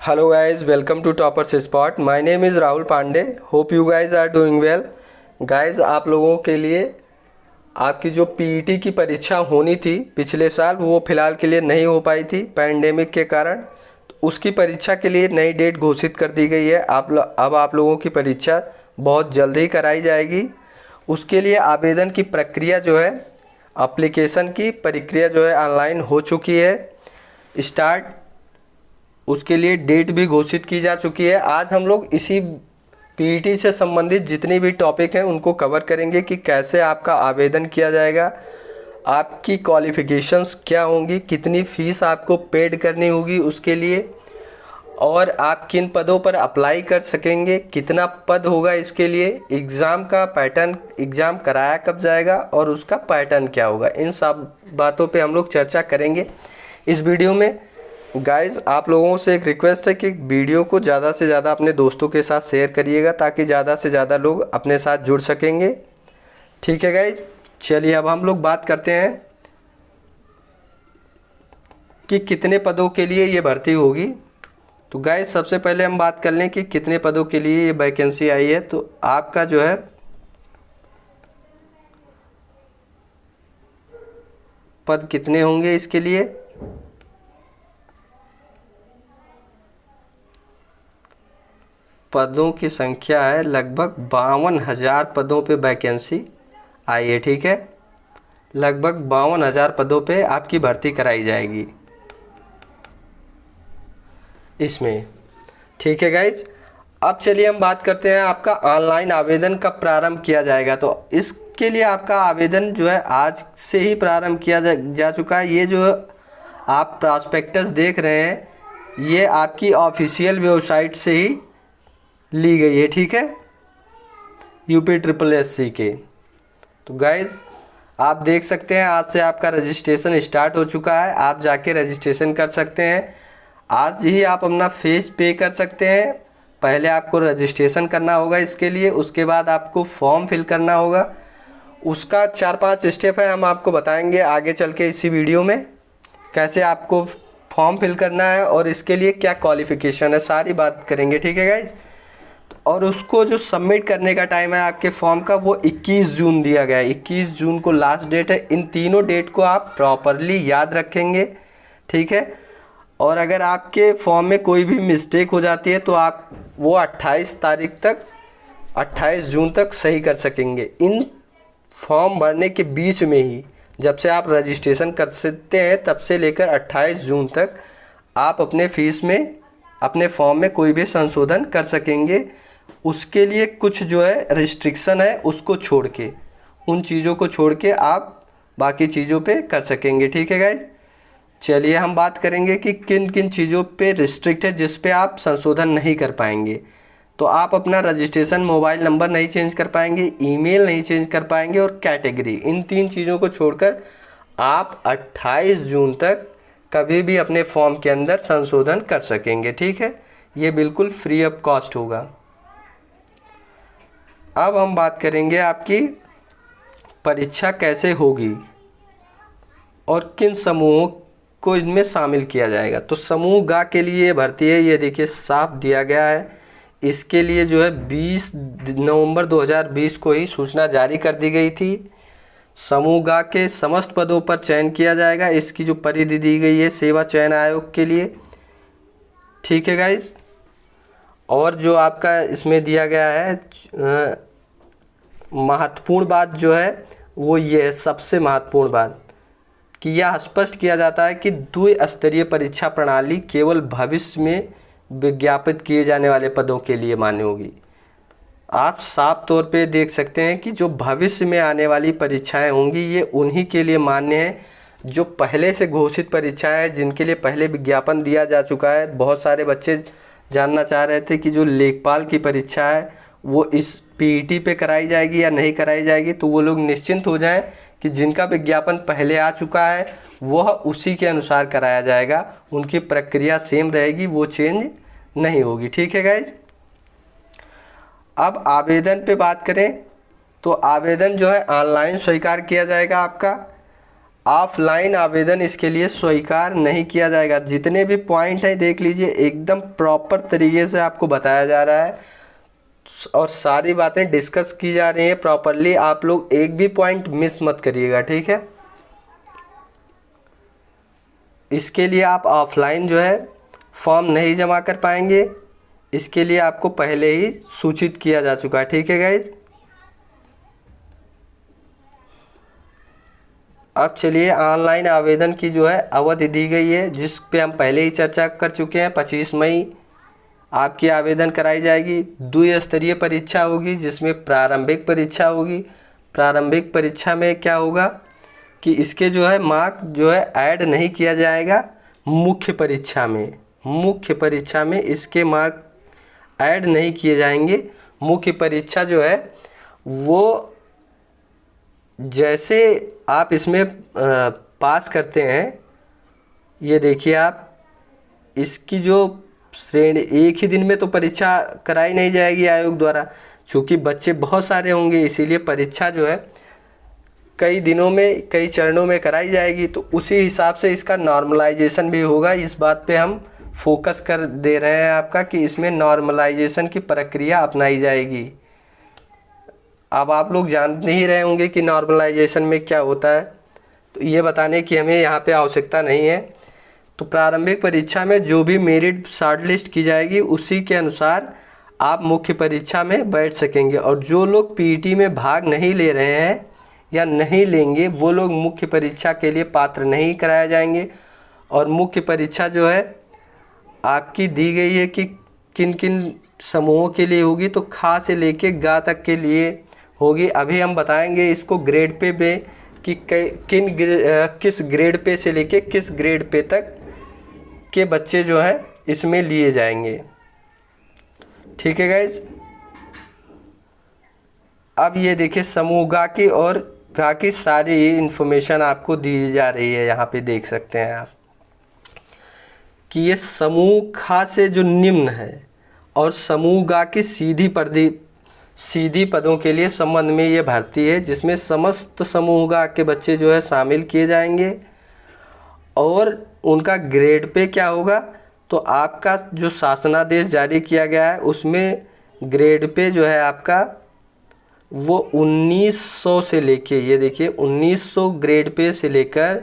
Hello guys, welcome to Toppers Spot. My name is Rahul Pandey. Hope you guys are doing well. Guys, आप लोगों के लिए आपकी जो पीईटी की परीक्षा होनी थी पिछले साल, वो फ़िलहाल के लिए नहीं हो पाई थी पैंडेमिक के कारण. तो उसकी परीक्षा के लिए नई डेट घोषित कर दी गई है. अब आप लोगों की परीक्षा बहुत जल्द ही कराई जाएगी. उसके लिए आवेदन की प्रक्रिया जो है, एप्लीकेशन की प्रक्रिया जो है ऑनलाइन हो चुकी है स्टार्ट. उसके लिए डेट भी घोषित की जा चुकी है. आज हम लोग इसी पीईटी से संबंधित जितनी भी टॉपिक हैं उनको कवर करेंगे कि कैसे आपका आवेदन किया जाएगा, आपकी क्वालिफ़िकेशंस क्या होंगी, कितनी फ़ीस आपको पेड करनी होगी उसके लिए, और आप किन पदों पर अप्लाई कर सकेंगे, कितना पद होगा इसके लिए, एग्ज़ाम का पैटर्न, एग्ज़ाम कराया कब जाएगा और उसका पैटर्न क्या होगा. इन सब बातों पे हम लोग चर्चा करेंगे इस वीडियो में. गाइज़, आप लोगों से एक रिक्वेस्ट है कि वीडियो को ज़्यादा से ज़्यादा अपने दोस्तों के साथ शेयर करिएगा ताकि ज़्यादा से ज़्यादा लोग अपने साथ जुड़ सकेंगे. ठीक है गाइज़, चलिए अब हम लोग बात करते हैं कि कितने पदों के लिए ये भर्ती होगी. तो गाइज़, सबसे पहले हम बात कर लें कि कितने पदों के लिए ये वैकेंसी आई है. तो आपका जो है पद कितने होंगे इसके लिए, पदों की संख्या है लगभग 52,000 पदों पे वैकेंसी आई है. ठीक है, लगभग 52,000 पदों पे आपकी भर्ती कराई जाएगी इसमें. ठीक है गाइज, अब चलिए हम बात करते हैं आपका ऑनलाइन आवेदन कब प्रारंभ किया जाएगा. तो इसके लिए आपका आवेदन जो है आज से ही प्रारंभ किया जा चुका है. ये जो आप प्रॉस्पेक्टस देख रहे हैं ये आपकी ऑफिशियल वेबसाइट से ही ली गई है. ठीक है, UPSSC के. तो गाइज़, आप देख सकते हैं आज से आपका रजिस्ट्रेशन स्टार्ट हो चुका है. आप जाके रजिस्ट्रेशन कर सकते हैं. आज ही आप अपना फीस पे कर सकते हैं. पहले आपको रजिस्ट्रेशन करना होगा इसके लिए, उसके बाद आपको फॉर्म फिल करना होगा. उसका 4-5 स्टेप है, हम आपको बताएंगे आगे चल के इसी वीडियो में कैसे आपको फॉर्म फिल करना है और इसके लिए क्या क्वालिफ़िकेशन है, सारी बात करेंगे. ठीक है गाइज, और उसको जो सबमिट करने का टाइम है आपके फॉर्म का वो 21 जून दिया गया है. 21 जून को लास्ट डेट है. इन तीनों डेट को आप प्रॉपरली याद रखेंगे. ठीक है, और अगर आपके फॉर्म में कोई भी मिस्टेक हो जाती है तो आप वो 28 जून तक सही कर सकेंगे. इन फॉर्म भरने के बीच में ही, जब से आप रजिस्ट्रेशन कर सकते हैं तब से लेकर 28 जून तक आप अपने फीस में, अपने फॉर्म में कोई भी संशोधन कर सकेंगे. उसके लिए कुछ जो है रिस्ट्रिक्शन है, उसको छोड़ के, उन चीज़ों को छोड़ के आप बाकी चीज़ों पे कर सकेंगे. ठीक है गाइज, चलिए हम बात करेंगे कि किन किन चीज़ों पे रिस्ट्रिक्ट है जिस पे आप संशोधन नहीं कर पाएंगे. तो आप अपना रजिस्ट्रेशन मोबाइल नंबर नहीं चेंज कर पाएंगे, ईमेल नहीं चेंज कर पाएंगे और कैटेगरी, इन 3 चीज़ों को छोड़कर आप 28 जून तक कभी भी अपने फॉर्म के अंदर संशोधन कर सकेंगे. ठीक है, ये बिल्कुल फ्री ऑफ कॉस्ट होगा. अब हम बात करेंगे आपकी परीक्षा कैसे होगी और किन समूहों को इनमें शामिल किया जाएगा. तो समूह ग के लिए भर्ती है, ये देखिए साफ दिया गया है. इसके लिए जो है 20 नवंबर 2020 को ही सूचना जारी कर दी गई थी. समूह ग के समस्त पदों पर चयन किया जाएगा. इसकी जो परिधि दी गई है सेवा चयन आयोग के लिए. ठीक है गाइज, और जो आपका इसमें दिया गया है महत्वपूर्ण बात जो है वो ये है, सबसे महत्वपूर्ण बात, कि यह स्पष्ट किया जाता है कि द्विस्तरीय परीक्षा प्रणाली केवल भविष्य में विज्ञापित किए जाने वाले पदों के लिए मान्य होगी. आप साफ तौर पे देख सकते हैं कि जो भविष्य में आने वाली परीक्षाएं होंगी ये उन्हीं के लिए मान्य है जो पहले से घोषित परीक्षाएं हैं, जिनके लिए पहले विज्ञापन दिया जा चुका है. बहुत सारे बच्चे जानना चाह रहे थे कि जो लेखपाल की परीक्षा है वो इस पीईटी पे कराई जाएगी या नहीं कराई जाएगी. तो वो लोग निश्चिंत हो जाएं कि जिनका विज्ञापन पहले आ चुका है वह उसी के अनुसार कराया जाएगा. उनकी प्रक्रिया सेम रहेगी, वो चेंज नहीं होगी. ठीक है गाइज, अब आवेदन पे बात करें तो आवेदन जो है ऑनलाइन स्वीकार किया जाएगा आपका. ऑफलाइन आवेदन इसके लिए स्वीकार नहीं किया जाएगा। जितने भी पॉइंट हैं देख लीजिए, एकदम प्रॉपर तरीके से आपको बताया जा रहा है और सारी बातें डिस्कस की जा रही हैं प्रॉपरली। आप लोग एक भी पॉइंट मिस मत करिएगा, ठीक है। इसके लिए आप ऑफलाइन जो है फॉर्म नहीं जमा कर पाएंगे, इसके लिए आपको पहले ही सूचित किया जा चुका है, ठीक है गाइज। अब चलिए, ऑनलाइन आवेदन की जो है अवधि दी गई है, जिस पे हम पहले ही चर्चा कर चुके हैं। 25 मई आपकी आवेदन कराई जाएगी। द्विस्तरीय परीक्षा होगी, जिसमें प्रारंभिक परीक्षा होगी। प्रारंभिक परीक्षा में क्या होगा कि इसके जो है मार्क जो है ऐड नहीं किया जाएगा मुख्य परीक्षा में। मुख्य परीक्षा में इसके मार्क ऐड नहीं किए जाएंगे। मुख्य परीक्षा जो है वो जैसे आप इसमें पास करते हैं, ये देखिए आप, इसकी जो श्रेणी एक ही दिन में तो परीक्षा कराई नहीं जाएगी आयोग द्वारा, क्योंकि बच्चे बहुत सारे होंगे, इसीलिए परीक्षा जो है कई दिनों में कई चरणों में कराई जाएगी। तो उसी हिसाब से इसका नॉर्मलाइजेशन भी होगा। इस बात पे हम फोकस कर दे रहे हैं आपका कि इसमें नॉर्मलाइजेशन की प्रक्रिया अपनाई जाएगी। अब आप लोग जान नहीं रहे होंगे कि नॉर्मलाइजेशन में क्या होता है, तो ये बताने की हमें यहाँ पे आवश्यकता नहीं है। तो प्रारंभिक परीक्षा में जो भी मेरिट शॉर्टलिस्ट की जाएगी उसी के अनुसार आप मुख्य परीक्षा में बैठ सकेंगे। और जो लोग पीईटी में भाग नहीं ले रहे हैं या नहीं लेंगे, वो लोग मुख्य परीक्षा के लिए पात्र नहीं कराए जाएंगे। और मुख्य परीक्षा जो है आपकी दी गई है कि किन किन समूहों के लिए होगी, तो खा से लेके गा तक के लिए होगी। अभी हम बताएंगे इसको ग्रेड पे कि किस ग्रेड पे से लेके किस ग्रेड पे तक के बच्चे जो हैं इसमें लिए जाएंगे, ठीक है गाइज। अब ये देखिए, समूह गा की और गा की सारी इन्फॉर्मेशन आपको दी जा रही है। यहाँ पे देख सकते हैं आप कि ये समूह खा से जो निम्न है और समूह गा की सीधी पदों के लिए संबंध में ये भर्ती है, जिसमें समस्त समूह गा के बच्चे जो है शामिल किए जाएंगे। और उनका ग्रेड पे क्या होगा, तो आपका जो शासनादेश जारी किया गया है उसमें ग्रेड पे जो है आपका वो 1900 से लेके, ये देखिए 1900 ग्रेड पे से लेकर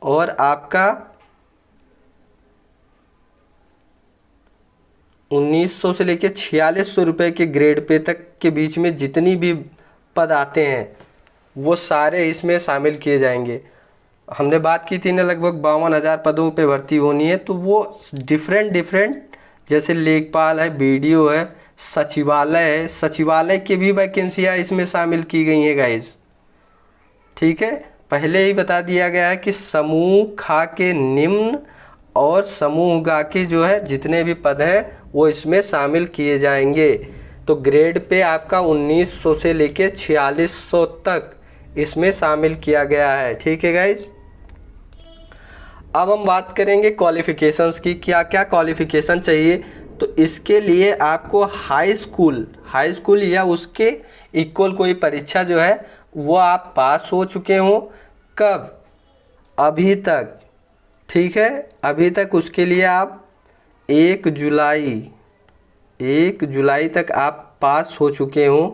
और आपका 1900 से लेके 4600 रुपये के ग्रेड पे तक के बीच में जितनी भी पद आते हैं वो सारे इसमें शामिल किए जाएंगे। हमने बात की थी ना, लगभग 52,000 पदों पे भर्ती होनी है। तो वो डिफरेंट जैसे लेखपाल है, बीडीओ है, सचिवालय है, सचिवालय की भी वैकेंसियाँ इसमें शामिल की गई हैं गाइज, ठीक है। पहले ही बता दिया गया है कि समूह खा के निम्न और समूह गा के जो है जितने भी पद हैं वो इसमें शामिल किए जाएंगे। तो ग्रेड पे आपका 1900 से लेके 4600 तक इसमें शामिल किया गया है, ठीक है गाइज। अब हम बात करेंगे क्वालिफ़िकेशंस की, क्या क्या क्वालिफ़िकेशन चाहिए। तो इसके लिए आपको हाई स्कूल या उसके इक्वल कोई परीक्षा जो है वो आप पास हो चुके हों। कब? अभी तक, ठीक है, अभी तक। उसके लिए आप 1 जुलाई तक आप पास हो चुके हों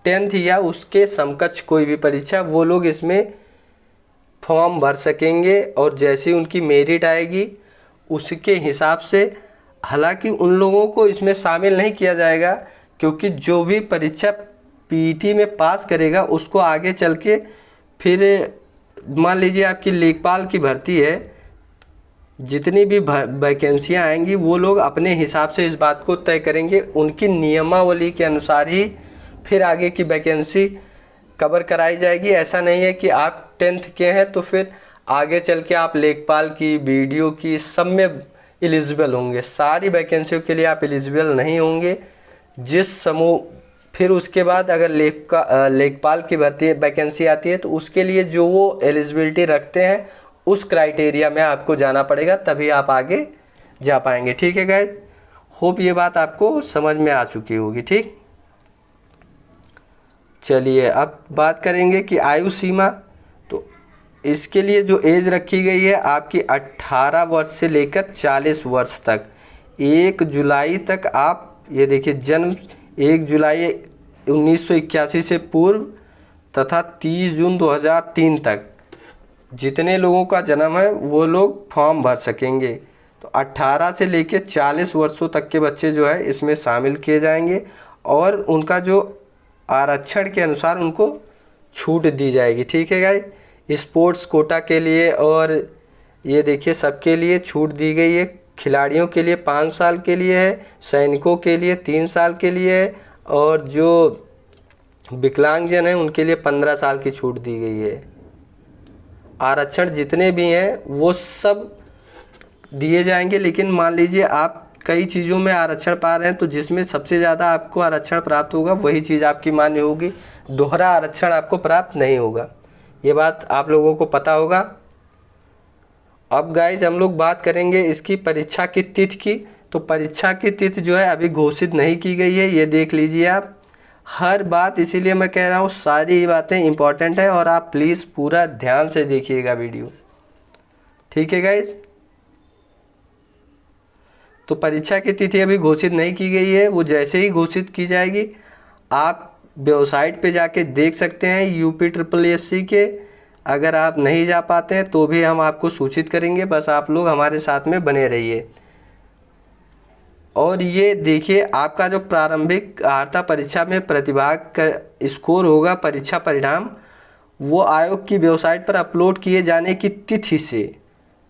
10th या उसके समकक्ष कोई भी परीक्षा, वो लोग इसमें फॉर्म भर सकेंगे। और जैसे उनकी मेरिट आएगी उसके हिसाब से, हालांकि उन लोगों को इसमें शामिल नहीं किया जाएगा, क्योंकि जो भी परीक्षा पीईटी में पास करेगा उसको आगे चल के फिर मान लीजिए आपकी लेखपाल की भर्ती है, जितनी भी वैकेंसियाँ आएंगी वो लोग अपने हिसाब से इस बात को तय करेंगे। उनकी नियमावली के अनुसार ही फिर आगे की वैकेंसी कवर कराई जाएगी। ऐसा नहीं है कि आप 10th के हैं तो फिर आगे चल के आप लेखपाल की, बीडीओ की, सब में एलिजिबल होंगे। सारी वैकेंसियों के लिए आप एलिजिबल नहीं होंगे। जिस समूह, फिर उसके बाद अगर लेखपाल की भर्ती वैकेंसी आती है तो उसके लिए जो वो एलिजिबिलिटी रखते हैं उस क्राइटेरिया में आपको जाना पड़ेगा, तभी आप आगे जा पाएंगे, ठीक है गाइस। होप ये बात आपको समझ में आ चुकी होगी, ठीक। चलिए अब बात करेंगे कि आयु सीमा। तो इसके लिए जो एज रखी गई है आपकी 18 वर्ष से लेकर 40 वर्ष तक। 1 जुलाई तक आप ये देखिए, जन्म 1 जुलाई 1981 से पूर्व तथा 30 जून 2003 तक जितने लोगों का जन्म है वो लोग फॉर्म भर सकेंगे। तो 18 से लेकर 40 वर्षों तक के बच्चे जो है इसमें शामिल किए जाएंगे और उनका जो आरक्षण के अनुसार उनको छूट दी जाएगी। ठीक है गाइस, स्पोर्ट्स कोटा के लिए और ये देखिए सबके लिए छूट दी गई है। खिलाड़ियों के लिए 5 साल के लिए है, सैनिकों के लिए 3 साल के लिए है और जो विकलांगजन हैं उनके लिए 15 साल की छूट दी गई है। आरक्षण जितने भी हैं वो सब दिए जाएंगे, लेकिन मान लीजिए आप कई चीज़ों में आरक्षण पा रहे हैं तो जिसमें सबसे ज़्यादा आपको आरक्षण प्राप्त होगा वही चीज़ आपकी मान्य होगी, दोहरा आरक्षण आपको प्राप्त नहीं होगा। ये बात आप लोगों को पता होगा। अब गाइस हम लोग बात करेंगे इसकी परीक्षा की तिथि की। तो परीक्षा की तिथि जो है अभी घोषित नहीं की गई है, ये देख लीजिए आप। हर बात इसीलिए मैं कह रहा हूँ, सारी ही बातें इंपॉर्टेंट है और आप प्लीज़ पूरा ध्यान से देखिएगा वीडियो। ठीक है गाइस, तो परीक्षा की तिथि अभी घोषित नहीं की गई है, वो जैसे ही घोषित की जाएगी आप वेबसाइट पे जाके देख सकते हैं UPSSC के। अगर आप नहीं जा पाते हैं तो भी हम आपको सूचित करेंगे, बस आप लोग हमारे साथ में बने रहिए। और ये देखिए आपका जो प्रारंभिक अर्हता परीक्षा में प्रतिभाग कर स्कोर होगा, परीक्षा परिणाम वो आयोग की वेबसाइट पर अपलोड किए जाने की तिथि से,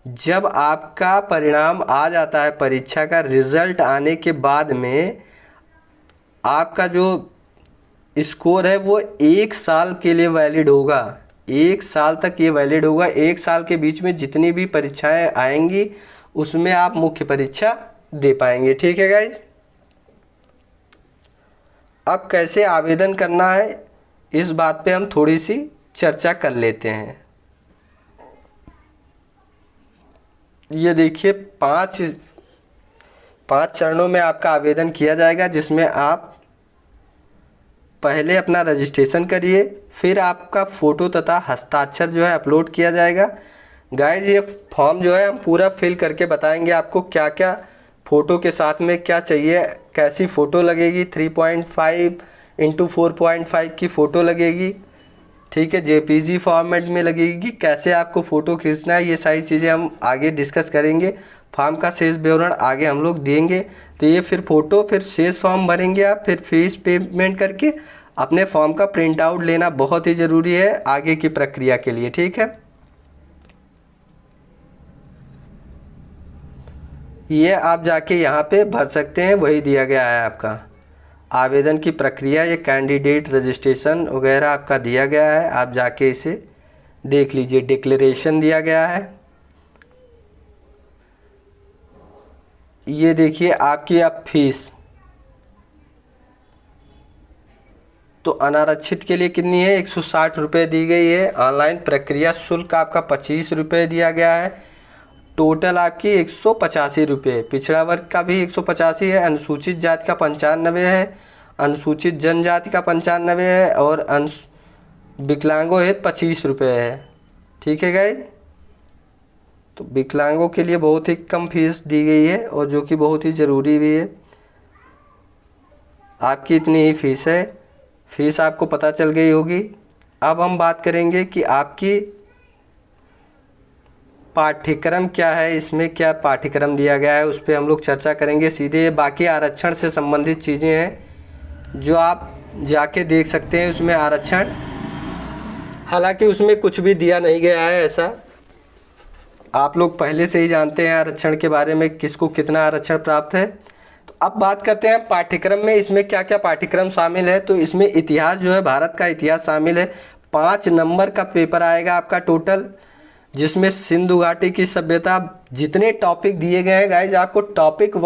जब आपका परिणाम आ जाता है परीक्षा का रिज़ल्ट आने के बाद में आपका जो स्कोर है वो 1 साल के लिए वैलिड होगा। 1 साल तक ये वैलिड होगा। 1 साल के बीच में जितनी भी परीक्षाएं आएंगी उसमें आप मुख्य परीक्षा दे पाएंगे। ठीक है गाइज, अब कैसे आवेदन करना है इस बात पे हम थोड़ी सी चर्चा कर लेते हैं। ये देखिए 5 चरणों में आपका आवेदन किया जाएगा, जिसमें आप पहले अपना रजिस्ट्रेशन करिए, फिर आपका फ़ोटो तथा हस्ताक्षर जो है अपलोड किया जाएगा। गाइज ये फॉर्म जो है हम पूरा फिल करके बताएंगे आपको क्या क्या फ़ोटो के साथ में क्या चाहिए, कैसी फ़ोटो लगेगी। 3.5 × 4.5 की फ़ोटो लगेगी। ठीक है, JPG फॉर्मेट में लगेगी। कैसे आपको फ़ोटो खींचना है ये सारी चीज़ें हम आगे डिस्कस करेंगे। फॉर्म का शेष विवरण आगे हम लोग देंगे। तो ये फिर फ़ोटो, फिर शेष फॉर्म भरेंगे आप, फिर फीस पेमेंट करके अपने फॉर्म का प्रिंट आउट लेना बहुत ही ज़रूरी है आगे की प्रक्रिया के लिए। ठीक है, ये आप जाके यहाँ पे भर सकते हैं, वही दिया गया है आपका आवेदन की प्रक्रिया। ये कैंडिडेट रजिस्ट्रेशन वगैरह आपका दिया गया है, आप जाके इसे देख लीजिए। डिक्लेरेशन दिया गया है। ये देखिए आपकी अब फीस, तो अनारक्षित के लिए कितनी है, 160 रुपये दी गई है। ऑनलाइन प्रक्रिया शुल्क आपका 25 रुपये दिया गया है। टोटल आपकी 185 रुपये। पिछड़ा वर्ग का भी 185 है। अनुसूचित जाति का 95 है। अनुसूचित जनजाति का 95 है और विकलांगों हेतु 25 रुपये है। ठीक है गाइज, तो विकलांगों के लिए बहुत ही कम फीस दी गई है और जो कि बहुत ही ज़रूरी भी है। आपकी इतनी ही फीस है, फीस आपको पता चल गई होगी। अब हम बात करेंगे कि आपकी पाठ्यक्रम क्या है, इसमें क्या पाठ्यक्रम दिया गया है उस पर हम लोग चर्चा करेंगे सीधे। बाकी आरक्षण से संबंधित चीज़ें हैं जो आप जाके देख सकते हैं उसमें आरक्षण, हालांकि उसमें कुछ भी दिया नहीं गया है ऐसा, आप लोग पहले से ही जानते हैं आरक्षण के बारे में, किसको कितना आरक्षण प्राप्त है। तो अब बात करते हैं पाठ्यक्रम में इसमें क्या क्या पाठ्यक्रम शामिल है। तो इसमें इतिहास जो है, भारत का इतिहास शामिल है। 5 नंबर का पेपर आएगा आपका टोटल, जिसमें सिंधु घाटी की सभ्यता, जितने टॉपिक दिए गए हैं गाइज आपको टॉपिक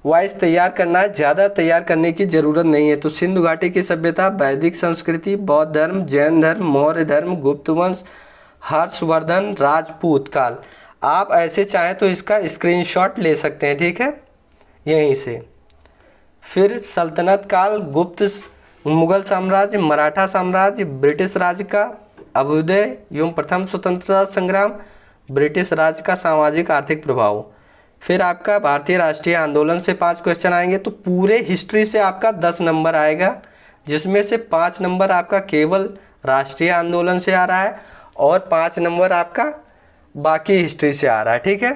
वाइज तैयार करना है, ज़्यादा तैयार करने की ज़रूरत नहीं है। तो सिंधु घाटी की सभ्यता, वैदिक संस्कृति, बौद्ध धर्म, जैन धर्म, मौर्य धर्म, गुप्त वंश, हर्षवर्धन, राजपूत काल। आप ऐसे चाहें तो इसका स्क्रीनशॉट ले सकते हैं। ठीक है, यहीं से। फिर सल्तनत काल, गुप्त, मुगल साम्राज्य, मराठा साम्राज्य, ब्रिटिश राज का अभ्युदय एवं प्रथम स्वतंत्रता संग्राम, ब्रिटिश राज का सामाजिक आर्थिक प्रभाव। फिर आपका भारतीय राष्ट्रीय आंदोलन से 5 क्वेश्चन आएंगे। तो पूरे हिस्ट्री से आपका 10 नंबर आएगा, जिसमें से 5 नंबर आपका केवल राष्ट्रीय आंदोलन से आ रहा है और 5 नंबर आपका बाकी हिस्ट्री से आ रहा है। ठीक है,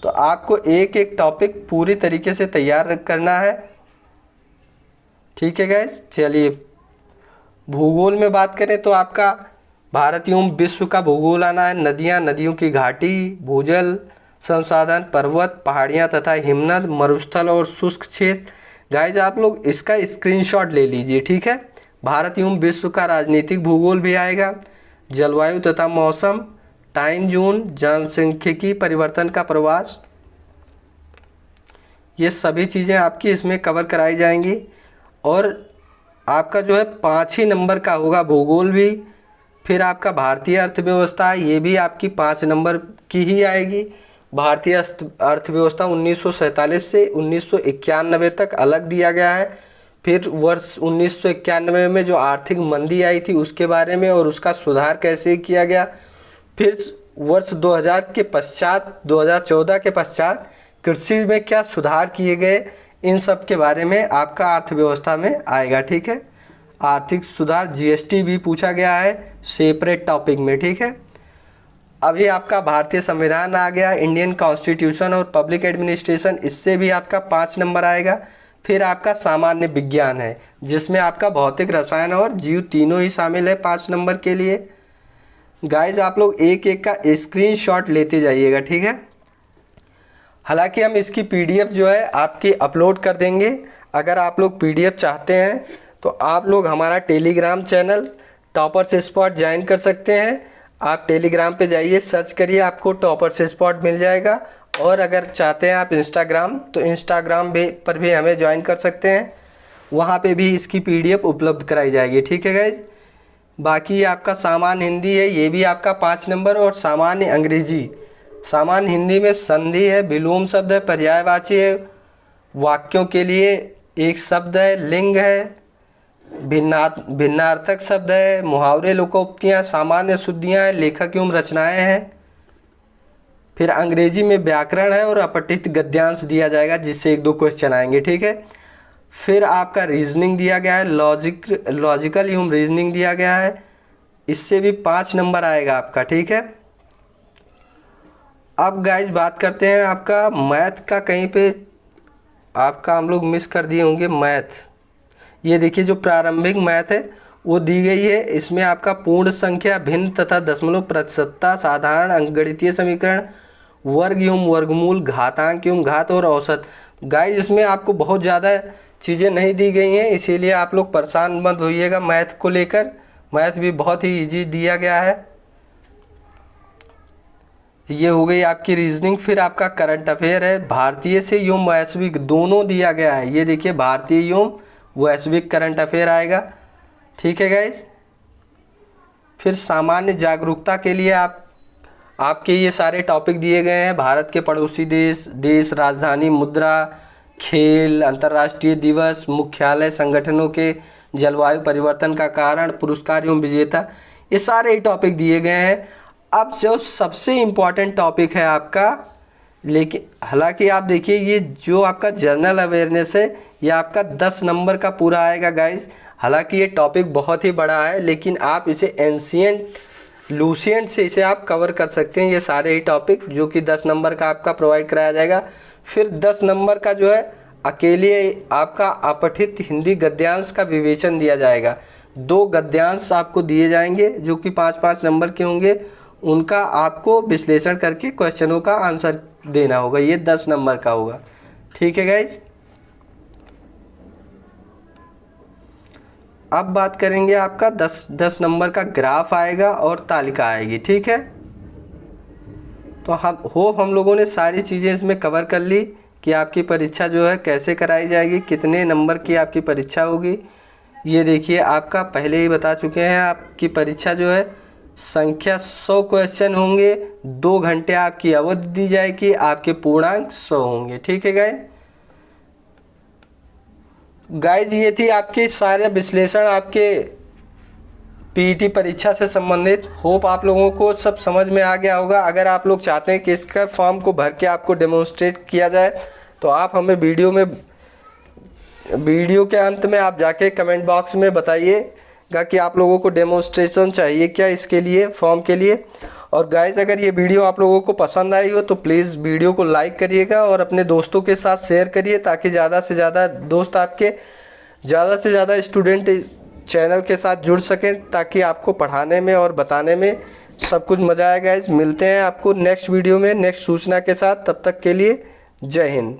तो आपको एक एक टॉपिक पूरी तरीके से तैयार करना है। ठीक है गाइस, चलिए भूगोल में बात करें तो आपका भारत एवं विश्व का भूगोल आना है। नदियाँ, नदियों की घाटी, भूजल संसाधन, पर्वत, पहाड़ियाँ तथा हिमनद, मरुस्थल और शुष्क क्षेत्र। गाइज आप लोग इसका स्क्रीनशॉट ले लीजिए। ठीक है, भारत एवं विश्व का राजनीतिक भूगोल भी आएगा, जलवायु तथा मौसम, टाइम जोन, जनसांख्यिकी परिवर्तन का प्रवास, ये सभी चीज़ें आपकी इसमें कवर कराई जाएंगी। और आपका जो है 5 ही नंबर का होगा भूगोल भी। फिर आपका भारतीय अर्थव्यवस्था, ये भी आपकी 5 नंबर की ही आएगी। भारतीय अर्थव्यवस्था 1947 से 1991 तक अलग दिया गया है। फिर वर्ष 1991 में जो आर्थिक मंदी आई थी उसके बारे में और उसका सुधार कैसे किया गया। फिर वर्ष 2000 के पश्चात, 2014 के पश्चात कृषि में क्या सुधार किए गए, इन सब के बारे में आपका अर्थव्यवस्था में आएगा। ठीक है, आर्थिक सुधार, जीएसटी भी पूछा गया है सेपरेट टॉपिक में। ठीक है, अभी आपका भारतीय संविधान आ गया, इंडियन कॉन्स्टिट्यूशन और पब्लिक एडमिनिस्ट्रेशन, इससे भी आपका 5 नंबर आएगा। फिर आपका सामान्य विज्ञान है, जिसमें आपका भौतिक, रसायन और जीव तीनों ही शामिल है 5 नंबर के लिए। गाइज आप लोग एक एक का स्क्रीनशॉट लेते जाइएगा। ठीक है, हालांकि हम इसकी पीडीएफ जो है आपकी अपलोड कर देंगे। अगर आप लोग पीडीएफ चाहते हैं तो आप लोग हमारा Telegram channel toppers spot join कर सकते हैं। आप टेलीग्राम पे जाइए, सर्च करिए, आपको टॉपर्स स्पॉट मिल जाएगा। और अगर चाहते हैं आप इंस्टाग्राम, तो इंस्टाग्राम पर भी हमें ज्वाइन कर सकते हैं, वहाँ पे भी इसकी पीडीएफ उपलब्ध कराई जाएगी। ठीक है गाइज, बाकी आपका सामान्य हिंदी है, ये भी आपका 5 नंबर। और सामान्य अंग्रेजी, सामान्य हिंदी में संधि है, विलोम शब्द है, पर्यायवाची है, वाक्यों के लिए एक शब्द है, लिंग है, भिन्नार्थक शब्द है, मुहावरे, लोकोक्तियाँ, सामान्य शुद्धियाँ हैं, लेखक एवं रचनाएं हैं। फिर अंग्रेजी में व्याकरण है और अपठित गद्यांश दिया जाएगा, जिससे 1-2 क्वेश्चन आएंगे। ठीक है, फिर आपका रीजनिंग दिया गया है, लॉजिकल एवं रीजनिंग दिया गया है, इससे भी 5 नंबर आएगा आपका। ठीक है, अब गाइज बात करते हैं आपका मैथ का। कहीं पे आपका हम लोग मिस कर दिए होंगे मैथ। ये देखिए जो प्रारंभिक मैथ है वो दी गई है। इसमें आपका पूर्ण संख्या, भिन्न तथा दशमलव प्रतिशतता, साधारण अंकगणितीय समीकरण, वर्ग एवं वर्गमूल, घातांक एवं घात और औसत। गाइस इसमें आपको बहुत ज़्यादा चीज़ें नहीं दी गई हैं, इसीलिए आप लोग परेशान मत होइएगा मैथ को लेकर। मैथ भी बहुत ही इजी दिया गया है। ये हो गई आपकी रीजनिंग। फिर आपका करंट अफेयर है, भारतीय से एवं वैश्विक दोनों दिया गया है। ये देखिए भारतीय एवं वैश्विक करंट अफेयर आएगा। ठीक है गाइज, फिर सामान्य जागरूकता के लिए आपके ये सारे टॉपिक दिए गए हैं। भारत के पड़ोसी देश, राजधानी, मुद्रा, खेल, अंतर्राष्ट्रीय दिवस, मुख्यालय, संगठनों के, जलवायु परिवर्तन का कारण, पुरस्कार एवं विजेता, ये सारे टॉपिक दिए गए हैं। अब जो सबसे इम्पॉर्टेंट टॉपिक है आपका, लेकिन हालांकि आप देखिए ये जो आपका जनरल अवेयरनेस है ये आपका 10 नंबर का पूरा आएगा गाइस। हालांकि ये टॉपिक बहुत ही बड़ा है, लेकिन आप इसे एंशिएंट लूसिएंट से इसे आप कवर कर सकते हैं, ये सारे ही टॉपिक, जो कि 10 नंबर का आपका प्रोवाइड कराया जाएगा। फिर 10 नंबर का जो है अकेले आपका अपठित हिंदी गद्यांश का विवेचन दिया जाएगा। 2 गद्यांश आपको दिए जाएंगे जो कि 5-5 नंबर के होंगे, उनका आपको विश्लेषण करके क्वेश्चनों का आंसर देना होगा। ये 10 नंबर का होगा। ठीक है गाइज, अब बात करेंगे आपका 10 नंबर का ग्राफ आएगा और तालिका आएगी। ठीक है, तो हम लोगों ने सारी चीज़ें इसमें कवर कर ली कि आपकी परीक्षा जो है कैसे कराई जाएगी, कितने नंबर की आपकी परीक्षा होगी। ये देखिए आपका पहले ही बता चुके हैं, आपकी परीक्षा जो है संख्या 100 क्वेश्चन होंगे, 2 घंटे आपकी अवधि दी जाएगी, आपके पूर्णांक 100 होंगे। ठीक है गाइज, ये थी आपके सारे विश्लेषण आपके पीईटी परीक्षा से संबंधित। होप आप लोगों को सब समझ में आ गया होगा। अगर आप लोग चाहते हैं कि इसका फॉर्म को भर के आपको डेमोन्स्ट्रेट किया जाए तो आप हमें वीडियो के अंत में आप जाके कमेंट बॉक्स में बताइएगा कि आप लोगों को डेमोन्स्ट्रेशन चाहिए क्या इसके लिए, फॉर्म के लिए। और गाइस अगर ये वीडियो आप लोगों को पसंद आई हो तो प्लीज़ वीडियो को लाइक करिएगा और अपने दोस्तों के साथ शेयर करिए, ताकि ज़्यादा से ज़्यादा दोस्त आपके, ज़्यादा से ज़्यादा स्टूडेंट चैनल के साथ जुड़ सकें, ताकि आपको पढ़ाने में और बताने में सब कुछ मज़ा आए। गाइस मिलते हैं आपको नेक्स्ट वीडियो में नेक्स्ट सूचना के साथ। तब तक के लिए जय हिंद।